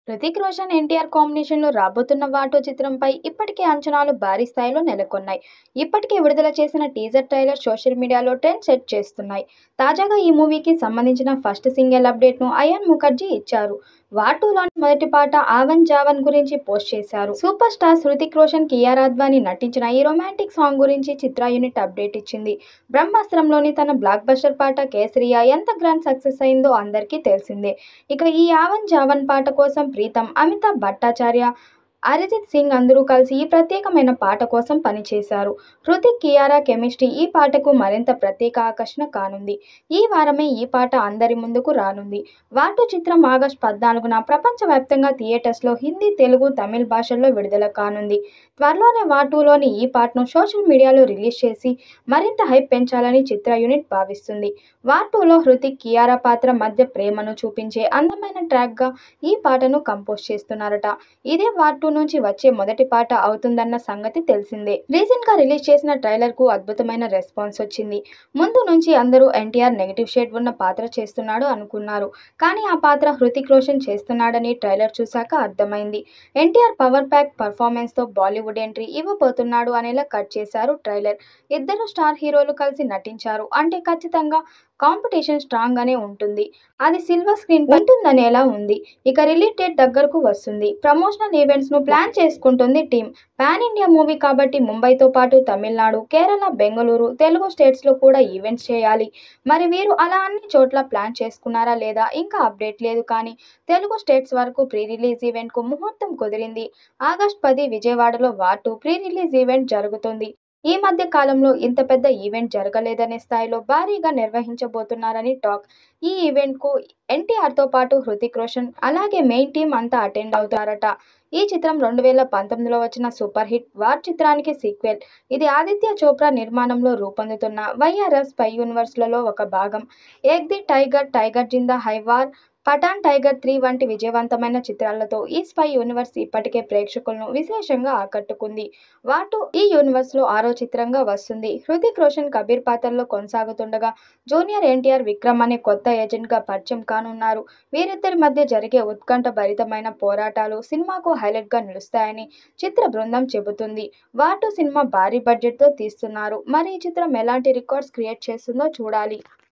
హృతిక్ రోషన్, ఎన్టీఆర్ కాంబినేషన్లో రాబోతున్న 'వాటో' చిత్రంపై ఇప్పటికే అంచనాలు భారీ స్థాయిలో నెలకొన్నాయి. ఇప్పటికే విడుదల చేసిన టీజర్ ట్రైలర్ సోషల్ మీడియాలో ట్రెండ్ సెట్ చేస్తున్నాయి. తాజాగా ఈ మూవీకి సంబంధించిన ఫస్ట్ సింగిల్ అప్డేట్ను అయాన్ ముఖర్జీ ఇచ్చారు. 'వాటో'లోని మొదటి పాట 'ఆవన్ జావన్' గురించి పోస్ట్ చేశారు. సూపర్ స్టార్స్ హృతిక్ రోషన్, కియారా అద్వానీ నటించిన ఈ రొమాంటిక్ సాంగ్ గురించి చిత్ర యూనిట్ అప్డేట్ ఇచ్చింది. 'బ్రహ్మాస్త్రం'లోని తన బ్లాక్ బస్టర్ పాట 'కేసరియా' ఎంత గ్రాండ్ సక్సెస్ అయిందో అందరికీ తెలిసిందే. ఇక ఈ 'ఆవన్ జావన్' పాట కోసం ప్రీతం, అమితాబ్ భట్టాచార్య, అరిజిత్ సింగ్ అందరూ కలిసి ఈ ప్రత్యేకమైన పాట కోసం పనిచేశారు. హృతిక్, కియారా కెమిస్ట్రీ ఈ పాటకు మరింత ప్రత్యేక ఆకర్షణ కానుంది. ఈ వారమే ఈ పాట అందరి ముందుకు రానుంది. 'వాటో' చిత్రం ఆగస్టు 14న ప్రపంచవ్యాప్తంగా థియేటర్స్లో హిందీ, తెలుగు, తమిళ భాషల్లో విడుదల కానుంది. త్వరలోనే 'వాటో'లోని ఈ పాటను సోషల్ మీడియాలో రిలీజ్ చేసి మరింత హైప్ పెంచాలని చిత్ర యూనిట్ భావిస్తుంది. 'వాటో'లో హృతిక్, కియారా పాత్ర మధ్య ప్రేమను చూపించే అందమైన ట్రాక్గా ఈ పాటను కంపోజ్ చేస్తున్నారట. ఇదే 'వాటో' నుంచి వచ్చే మొదటి పాట అవుతుందన్న సంగతి తెలిసిందే. రీసెంట్గా రిలీజ్ చేసిన ట్రైలర్కు అద్భుతమైన రెస్పాన్స్ వచ్చింది. ముందు నుంచి అందరూ ఎన్టీఆర్ నెగటివ్ షేడ్ ఉన్న పాత్ర చేస్తున్నాడు అనుకున్నారు. కానీ ఆ పాత్ర హృతిక్ రోషన్ చేస్తున్నాడని ట్రైలర్ చూశాక అర్థమైంది. ఎన్టీఆర్ పవర్ ప్యాక్ పర్ఫార్మెన్స్తో బాలీవుడ్ ఎంట్రీ ఇవ్వబోతున్నాడు అనేలా కట్ చేశారు ట్రైలర్. ఇద్దరు స్టార్ హీరోలు కలిసి నటించారు అంటే ఖచ్చితంగా కాంపిటీషన్ స్ట్రాంగ్ గానే ఉంటుంది. అది సిల్వర్ స్క్రీన్ పై ఉంటుందనేలా ఉంది. ఇక రిలీజ్ డేట్ దగ్గరకు వస్తుంది. ప్రమోషనల్ ఈవెంట్స్ ను ప్లాన్ చేసుకుంటుంది టీం. పాన్ ఇండియా మూవీ కాబట్టి ముంబైతో పాటు తమిళనాడు, కేరళ, బెంగళూరు, తెలుగు స్టేట్స్ లో కూడా ఈవెంట్స్ చేయాలి. మరి వీరు అలా అన్ని చోట్ల ప్లాన్ చేసుకున్నారా లేదా ఇంకా అప్డేట్ లేదు. కానీ తెలుగు స్టేట్స్ వరకు ప్రీ రిలీజ్ ఈవెంట్ కు ముహూర్తం కుదిరింది. ఆగస్టు 10 విజయవాడలో 'వాటో' ప్రీ రిలీజ్ ఈవెంట్ జరుగుతుంది. ఈ మధ్య కాలంలో ఇంత పెద్ద ఈవెంట్ జరగలేదనే స్థాయిలో భారీగా నిర్వహించబోతున్నారని టాక్. ఈ ఈవెంట్కు ఎన్టీఆర్తో పాటు హృతిక్ రోషన్, అలాగే మెయిన్ టీం అంతా అటెండ్ అవుతారట. ఈ చిత్రం 2019లో వచ్చిన సూపర్ హిట్ 'వార్' చిత్రానికి సీక్వెల్. ఇది ఆదిత్య చోప్రా నిర్మాణంలో రూపొందుతున్న వైఆర్ఎఫ్ స్పై యూనివర్స్లో ఒక భాగం. 'ఏక్ ది టైగర్', 'టైగర్ జిందా హై', 'వార్', 'పఠాన్', 'టైగర్ 3' వంటి విజయవంతమైన చిత్రాలతో ఈ స్పై యూనివర్స్ ఇప్పటికే ప్రేక్షకులను విశేషంగా ఆకట్టుకుంది. 'వాటో' ఈ యూనివర్స్లో 6వ చిత్రంగా వస్తుంది. హృతిక్ రోషన్ కబీర్ పాత్రలో కొనసాగుతుండగా, జూనియర్ ఎన్టీఆర్ విక్రమ్ అనే కొత్త ఏజెంట్గా పరిచయం కానున్నారు. వీరిద్దరి మధ్య జరిగే ఉత్కంఠభరితమైన పోరాటాలు సినిమాకు హైలైట్గా నిలుస్తాయని చిత్ర బృందం చెబుతుంది. 'వాటో' సినిమా భారీ బడ్జెట్తో తీస్తున్నారు. మరి ఈ చిత్రం ఎలాంటి రికార్డ్స్ క్రియేట్ చేస్తుందో చూడాలి.